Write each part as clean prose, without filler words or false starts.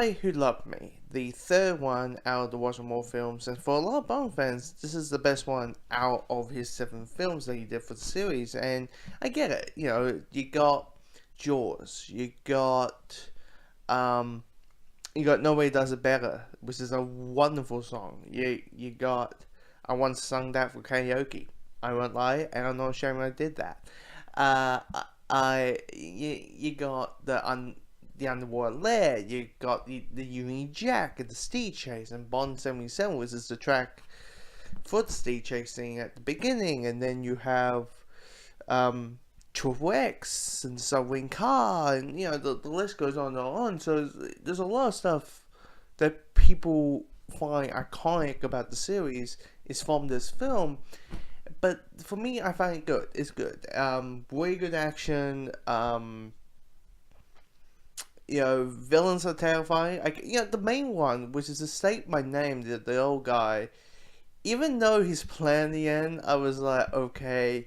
Guy Who Loved Me, the third one out of the Roger Moore films, and for a lot of Bond fans, this is the best one out of his 7 films that he did for the series. And I get it, you got Jaws, um, you got Nobody Does It Better, which is a wonderful song. You got I once sung that for karaoke. I won't lie, and I'm not ashamed I did that. Uh, you got the Underwater Lair, you got the Union Jack and the Steed Chase, and Bond 77, which is the track for the Steed Chase scene at the beginning, and then you have Triple X and Subwing Car, and the list goes on and on. So there's a lot of stuff that people find iconic about the series is from this film. But for me, I find it good. It's good. Really good action. Villains are terrifying. The main one, which is to state my name, the old guy. Even though he's playing the end, I was like, okay,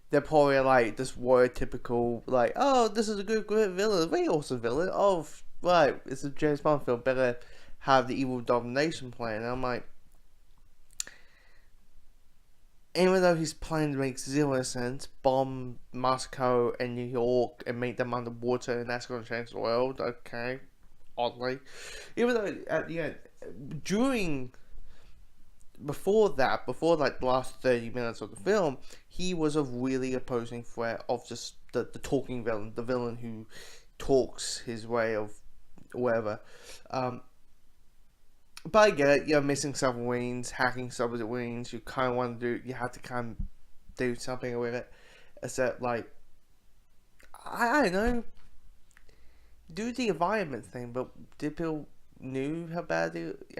they're probably like this warrior typical, like, oh, this is a good villain, very awesome villain. Oh, right, it's a James Bond film. Better have the evil domination plan. And I'm like, even though his plan makes zero sense, bomb Moscow and New York and make them underwater, and that's going to change the world, okay, oddly. Even though at the end, before like the last 30 minutes of the film, he was a really opposing threat of just the talking villain, the villain who talks his way of whatever. But I get it, missing submarines, hacking submarines, you kind of want to do, you have to kind of do something with it. Except, like, I don't know, do the environment thing, but did people knew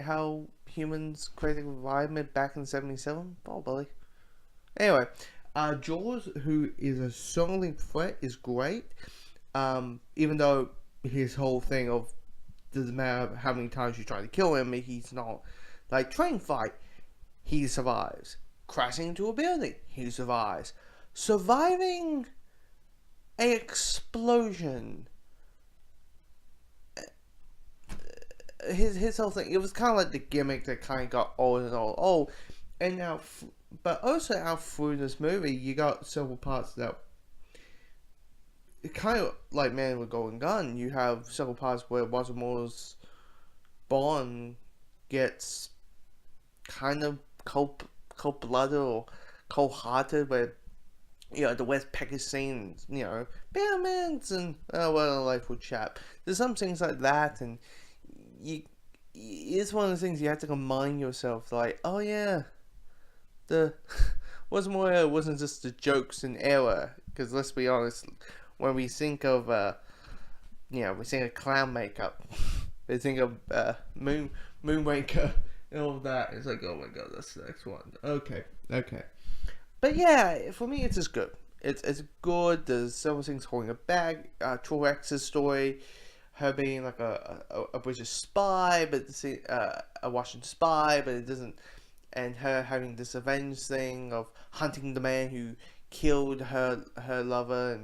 how humans created the environment back in 77? Probably. Anyway, Jaws, who is a soaring threat, is great. Even though his whole thing of doesn't matter how many times you try to kill him, he's not. Like, train fight, he survives. Crashing into a building, he survives. Surviving an explosion. His whole thing, it was kind of like the gimmick that kind of got old and old. Oh, and now, but also out through this movie, you got several parts that kind of like Man with Golden Gun. You have several parts where Roger Moore's Bond gets kind of cold-blooded or cold-hearted, where the West Package scene, Batman's and what a delightful chap. There's some things like that, and it's one of the things you have to remind yourself, like, oh yeah, the Roger Moore wasn't just the jokes and error, because let's be honest. When we think of, we think of clown makeup, we think of Moonraker and all that. It's like, oh my god, that's the next one. Okay. But yeah, for me, it's just good. It's good. There's several things holding it back. Triple X's story, her being like a British spy, but a Washington spy, but it doesn't, and her having this revenge thing of hunting the man who killed her lover,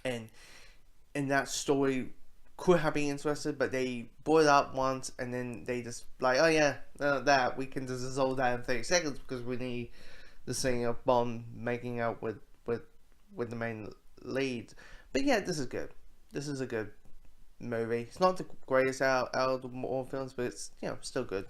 and that story could have been interesting, but they brought it up once and then they just like, oh yeah, that we can just resolve that in 30 seconds because we need the scene of Bond making out with the main lead. But yeah, this is good. This is a good movie. It's not the greatest out of the Moore films, but it's still good.